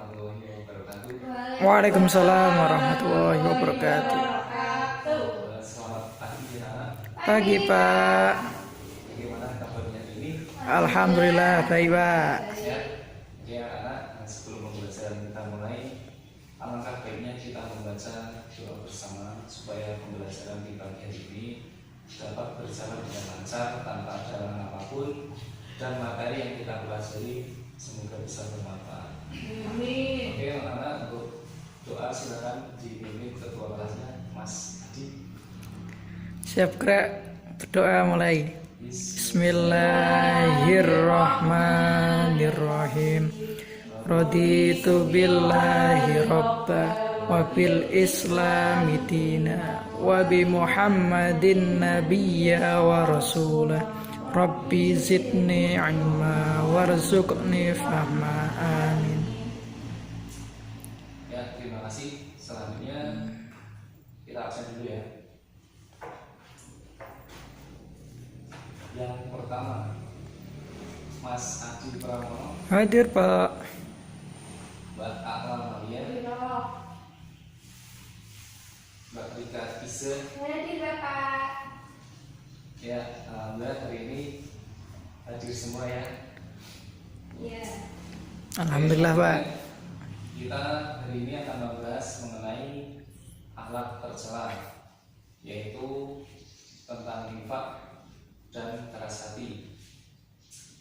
warahmatullahi wabarakatuh. Waalaikumsalam warahmatullahi wabarakatuh. Selamat pagi ya anak. Pagi Pak. Bagaimana kabarnya ini? Alhamdulillah baik Pak. Sehat? Ya anak, sebelum pembelajaran kita mulai, alangkah baiknya kita membaca doa bersama supaya pembelajaran di pagi hari ini dapat berjalan dengan lancar tanpa ada halangan apapun dan materi yang kita pelajari semoga bisa bermanfaat. Amin. Oke anak-anak, untuk doa silakan dipimpin ketua kelasnya Mas Adi. Siap gerak, berdoa mulai. Bismillahirrahmanirrahim. Raditu billahi robba wa bil islami dina wa bi muhammadin nabiyya wa rasulah. Rabbi zidni ilma warzuqni fahma. Amin. Ya, terima kasih. Selanjutnya kita absen dulu ya. Yang pertama, Mas Adi Pramono, Hadir Pak. Mbak Akmal Malia, Mbak Rika Ise. Hadir Bapak. Ya, alhamdulillah hari ini hadir semua ya. Iya. Alhamdulillah Pak. Kita hari ini akan membahas mengenai akhlak tercela, yaitu tentang infak dan keras hati.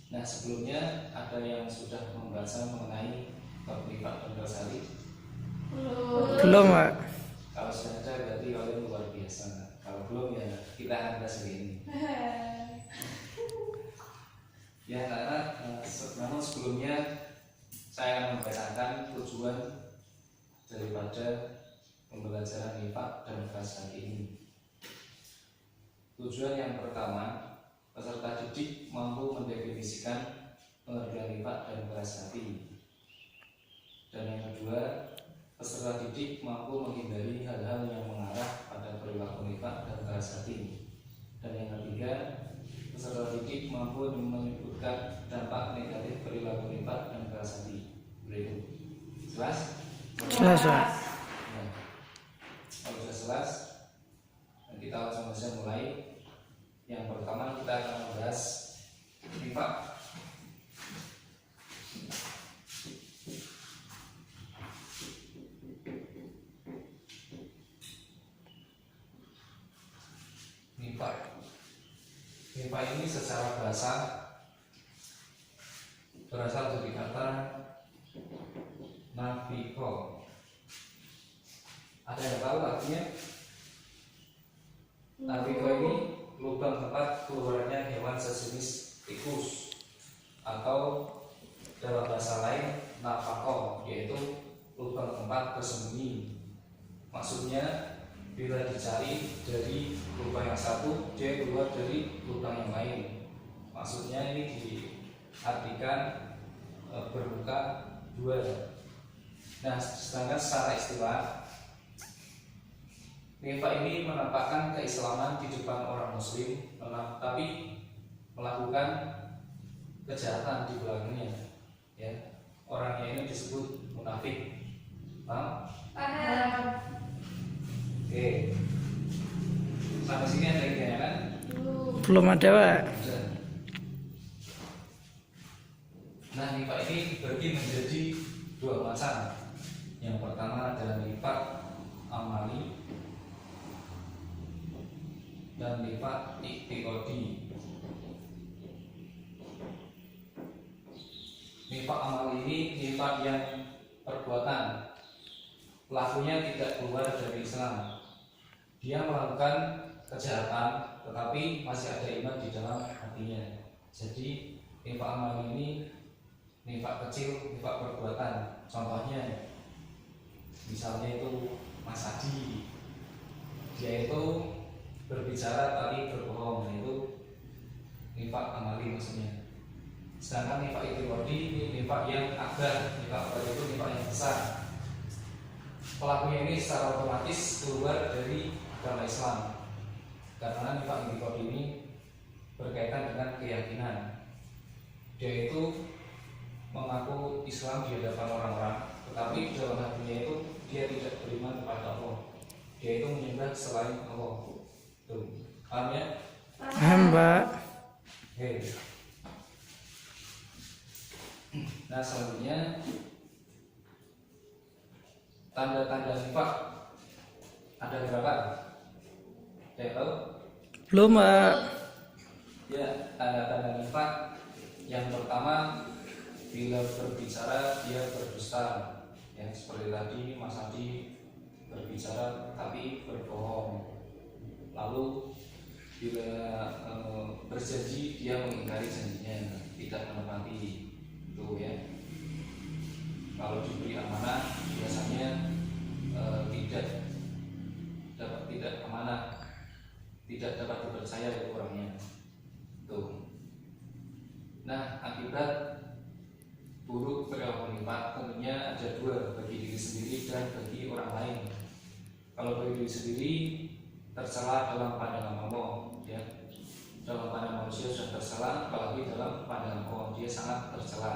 Nah, sebelumnya ada yang sudah membaca mengenai bab infak dan keras hati? Belum Pak. Kalau sudah ada berarti kalian luar biasa. Kalau belum ya kita akan bahas hari ini. Ya, karena namun sebelumnya saya akan membacakan tujuan daripada pembelajaran infak dan keras hati ini. Tujuan yang pertama, peserta didik mampu mendefinisikan pengertian infak dan keras hati. Dan yang kedua, peserta didik mampu menghindari hal-hal yang mengarah pada perilaku infak dan keras hati. Dan yang ketiga, peserta didik mampu menyebutkan dampak negatif perilaku infak dan keras hati. Berikut. Jelas? Jelas Pak. Nah, kalau sudah jelas, kita langsung saja mulai. Yang pertama kita akan membahas infak. Infak ini secara bahasa berasal dari kata nafiko. Ada yang tahu artinya? Nafiko ini lubang tempat keluarnya hewan sejenis tikus, atau dalam bahasa lain nafako, yaitu lubang tempat bersembunyi. Maksudnya bila dicari dari lubang yang satu, dia keluar dari lubang yang lain. Maksudnya ini diartikan berbuka dua. Nah, sedangkan secara istilah, infak ini menampakkan keislaman di depan orang muslim, tapi melakukan kejahatan di belakangnya. Ya, orangnya ini disebut munafik. Paham? Paham. Oke. Sampai sini ada yang kan? Belum ada Pak. Nah, infak ini dibagi menjadi dua macam. Yang pertama adalah infak amali dan infak iktiqadi. Infak amali ini infak yang perbuatan, pelakunya tidak keluar dari Islam. Dia melakukan kejahatan tetapi masih ada iman di dalam hatinya. Jadi infak amali ini infak kecil, infak perbuatan. Contohnya misalnya itu Mas Adi, dia itu berbicara tapi berbohong, itu infak amali maksudnya. Sedangkan infak iktiqadi ini infak yang akbar, infak itu infak yang besar. Pelakunya ini secara otomatis keluar dari agama Islam, karena infak iktiqadi ini berkaitan dengan keyakinan. Dia itu mengaku Islam di hadapan orang-orang, tetapi dalam hatinya itu dia tidak beriman kepada Allah. Dia itu menyembah selain Allah. Tuh, paham ya? Paham, Pak. Oke. Nah, selanjutnya tanda-tanda nifak ada berapa? Saya tahu? Belum, Pak. Ya, tanda-tanda nifak yang pertama, bila berbicara dia berdusta. Ya, seperti tadi Mas Adi berbicara tapi berbohong. Lalu bila berjanji dia mengingkari janjinya, tidak menepati. Itu ya. Kalau diberi amanah biasanya tidak amanah, tidak dapat dipercaya oleh orangnya. Tuh. Nah, akibat buruk perilaku nifak tentunya ada dua, bagi diri sendiri dan bagi orang lain. Kalau bagi diri sendiri tercela dalam pandangan Allah, ya. Dalam pandangan manusia sudah tercela, apalagi dalam pandangan Allah dia sangat tercela.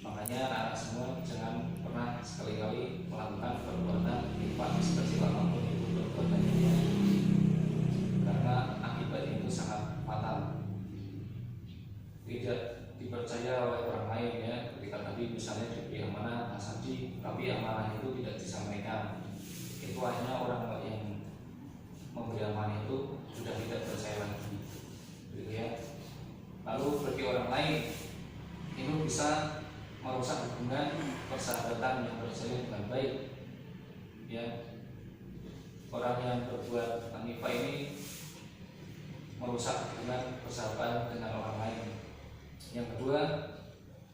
Makanya anak semua jangan pernah sekali-kali melakukan perbuatan nifak sekecil apapun itu perbuatannya, karena akibatnya itu sangat fatal. Tidak dipercaya oleh orang lain, ya. Ketika tadi misalnya diberi amanah Mas Adi, tapi amanah itu tidak disampaikan, itu akhirnya orang yang memberi amanah itu sudah tidak percaya lagi, gitu ya. Lalu bagi orang lain itu bisa merusak hubungan persahabatan yang berjalan dengan baik, ya. Orang yang berbuat nifak ini merusak hubungan persahabatan dengan orang lain. Yang kedua,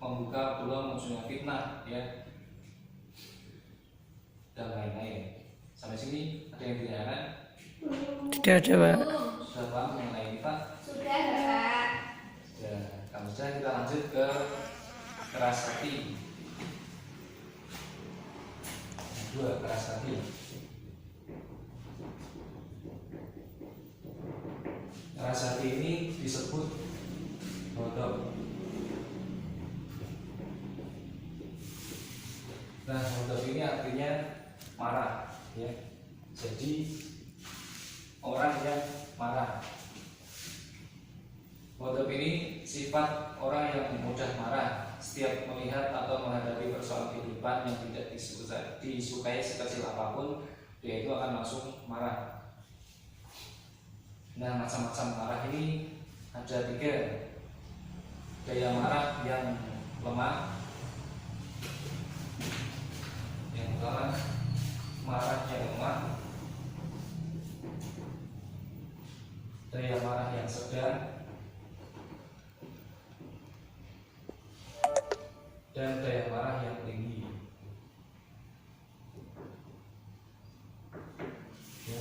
membuka peluang munculnya fitnah, ya, dan lain-lain. Sampai sini ada yang ditanyakan? Tidak ada, Pak. Sudah paham mengenai nifak? Sudah, Bapak. Sudah. Kalau sudah, kita lanjut ke keras hati. Yang kedua, keras hati. Keras hati ini disebut bodoh. Nah, bodoh ini artinya marah, ya. Jadi orang yang marah. Bodoh ini sifat orang yang mudah marah setiap melihat atau menghadapi persoalan kehidupan yang tidak disukai sekecil apapun, dia itu akan langsung marah. Nah, macam-macam marah ini ada 3. Daya marah yang lemah. Yang pertama, marah yang lemah. Daya marah yang sedang, dan daya marah yang tinggi, ya.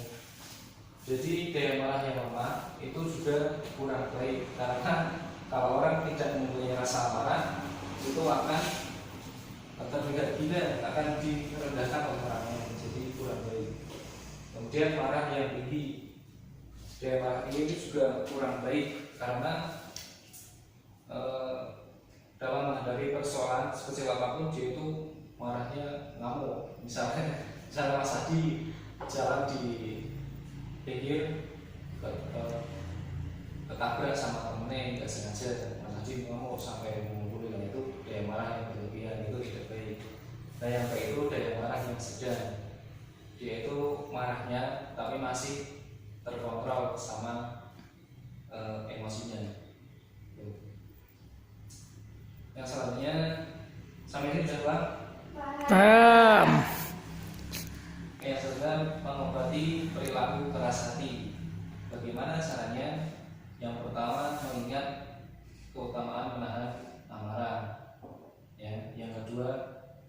Jadi daya marah yang lemah itu juga kurang baik, karena kalau orang tidak mempunyai rasa marah itu akan terlihat gila, akan direndahkan oleh orang lain, jadi kurang baik. Kemudian marah yang tinggi, daya marah tinggi itu juga kurang baik, karena dalam menghadapi persoalan sekecil apapun dia itu marahnya ngamuk. Misalnya Mas Adi jalan di pinggir ketabrak sama temennya nggak sengaja, Mas Adi ngamuk sampai memukul, yang itu daya marah yang berlebihan, itu tidak baik. Nah, yang baik itu daya marah yang sedang, dia itu marahnya tapi masih terkontrol sama emosinya. Yang selanjutnya, sampai ini sudah paham? Paham. Yang selanjutnya, mengobati perilaku keras hati. Bagaimana caranya? Yang pertama, mengingat keutamaan menahan amarah, ya. Yang kedua,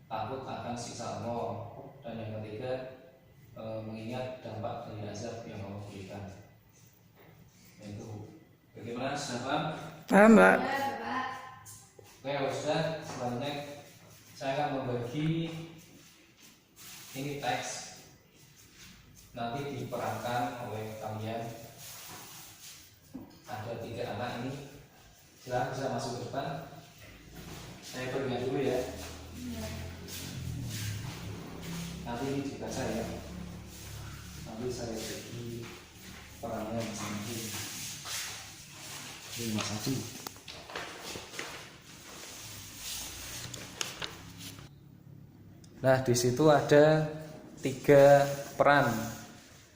takut akan siksa Allah. Dan yang ketiga, mengingat dampak dari azab yang Allah berikan. Itu bagaimana, sudah paham? Paham, Pak. Sudah, Bapak. Oke, Ustaz, selanjutnya saya akan membagi ini teks, nanti diperankan oleh kalian. Ada 3 anak ini, silahkan bisa masuk ke depan. Saya berikan dulu, ya. Nanti ini juga saya. Nanti saya bagi perannya masing-masing. Ini Mas Adi. Nah, di situ ada 3 peran.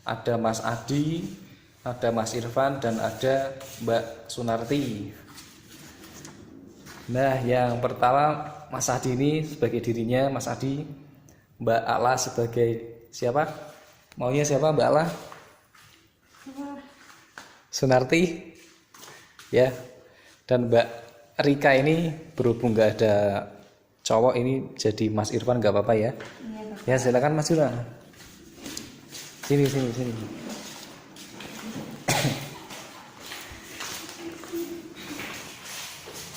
Ada Mas Adi, ada Mas Irfan, dan ada Mbak Sunarti. Nah, yang pertama Mas Adi ini sebagai dirinya Mas Adi, Mbak Ala sebagai siapa? Maunya siapa Mbak Ala? Sunarti, ya. Dan Mbak Rika ini berhubung nggak ada cowok ini jadi Mas Irfan nggak apa-apa ya? Ya silakan Mas Irfan. Sini.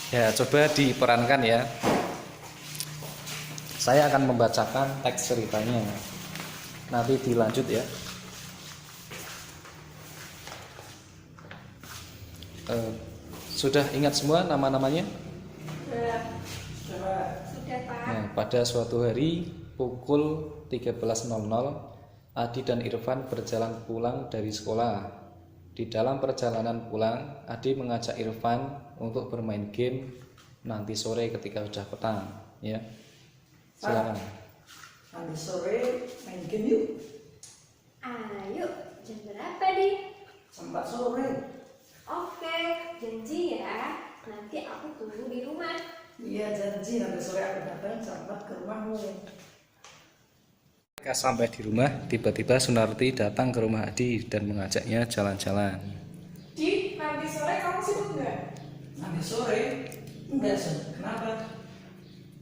Ya, coba diperankan ya. Saya akan membacakan teks ceritanya. Nanti dilanjut ya. Sudah ingat semua nama-namanya? Sudah, Pak. Nah, pada suatu hari pukul 13.00 Adi dan Irfan berjalan pulang dari sekolah. Di dalam perjalanan pulang, Adi mengajak Irfan untuk bermain game nanti sore ketika sudah petang, ya. Silakan. Nanti sore main game yuk. Ayo, jam berapa, Di? Jam 4 sore. Oke, janji ya. Nanti aku tunggu di rumah. Iya janji nanti sore aku datang jam 4 ke rumahmu. Ketika sampai di rumah, tiba-tiba Sunarti datang ke rumah Adi dan mengajaknya jalan-jalan. Di, nanti sore kamu sibuk nggak? Nanti sore? Enggak sih. Kenapa?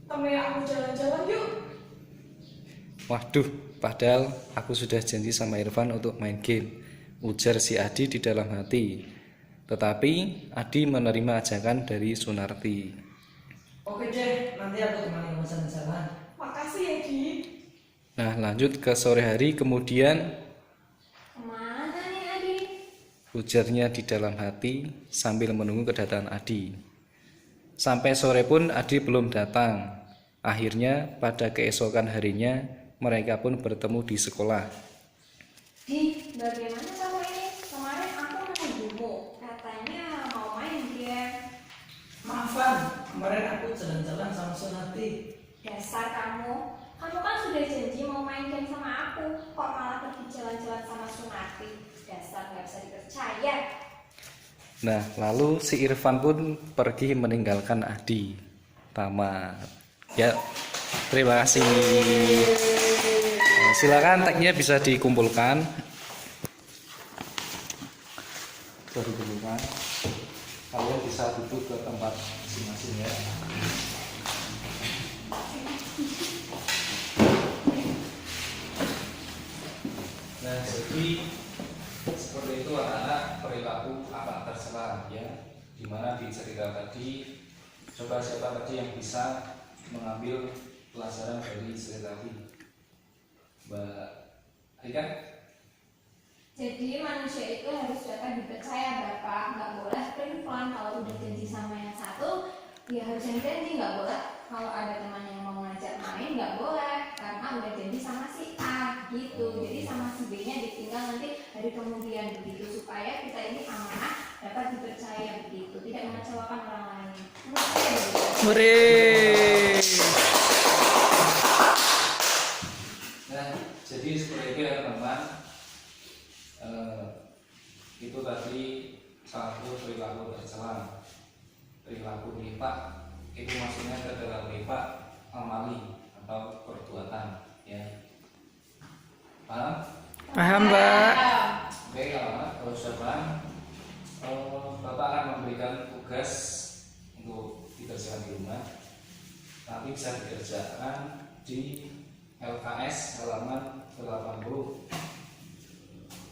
Temenin aku jalan-jalan yuk. Waduh, padahal aku sudah janji sama Irfan untuk main game, ujar si Adi di dalam hati. Tetapi Adi menerima ajakan dari Sunarti. Oke deh, nanti aku temani kamu jalan-jalan. Makasih ya, Di. Nah, lanjut ke sore hari kemudian, Kemana nih, Adi? ujarnya di dalam hati sambil menunggu kedatangan Adi. Sampai sore pun Adi belum datang. Akhirnya pada keesokan harinya mereka pun bertemu di sekolah. Di, bagaimana kamu ini? Kemarin aku menunggumu. Katanya mau main dia. Maafan, kemarin aku jalan-jalan sama Sunati. Dasar kamu. Kamu kan sudah janji mau main game sama aku. Kok malah pergi jalan-jalan sama Sunati? Dasar nggak bisa dipercaya. Nah, lalu si Irfan pun pergi meninggalkan Adi. Tamat. Ya, terima kasih. Nah, silakan tagnya bisa dikumpulkan. Kalian bisa duduk ke tempat masing-masing ya. Nah, jadi seperti itu anak-anak perilaku anak tercela ya. Dimana di cerita tadi, coba siapa tadi yang bisa mengambil pelajaran dari cerita tadi? Mbak Rika? Jadi manusia itu harus dapat dipercaya, Bapak. Nggak boleh pelin-pelan. Kalau udah janji sama yang satu, ya harus yang janji. Nggak boleh kalau ada teman yang mau ngajak main, nggak boleh karena udah janji sama si A gitu. Jadi sama si B-nya ditinggal nanti hari kemudian begitu, supaya kita ini amanah dapat dipercaya begitu, tidak mengecewakan orang lain. Hore. Nah, jadi seperti itu ya teman-teman. Itu tadi satu perilaku tercela. Perilaku nifak itu maksudnya adalah nifak amali atau perbuatan ya. Paham? Paham, Mbak? Oke, kalau sudah paham, Bapak akan memberikan tugas untuk dikerjakan di rumah. Nanti bisa dikerjakan di LKS halaman 80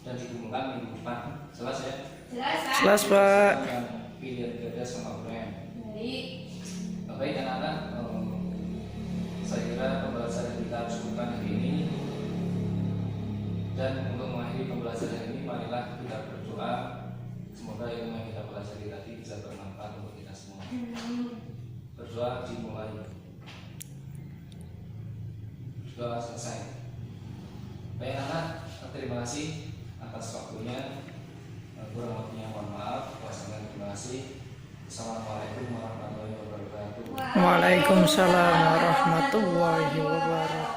dan dikumpulkan minggu depan. Jelas ya? Jelas, Pak? Jelas, Pak. Yang pilihan ganda sama brand. Jadi Baik anak-anak, saya kira pembelajaran kita cukupkan hari ini. Dan untuk mengakhiri pembelajaran ini, marilah kita berdoa. Semoga ilmu yang kita pelajari tadi bisa bermanfaat untuk kita semua. Berdoa dimulai. Doa selesai. Baik anak, terima kasih atas waktunya. Kurang lebihnya mohon maaf. Wassalamualaikum, terima kasih. Assalamualaikum warahmatullahi wabarakatuh. Waalaikumsalam warahmatullahi wabarakatuh.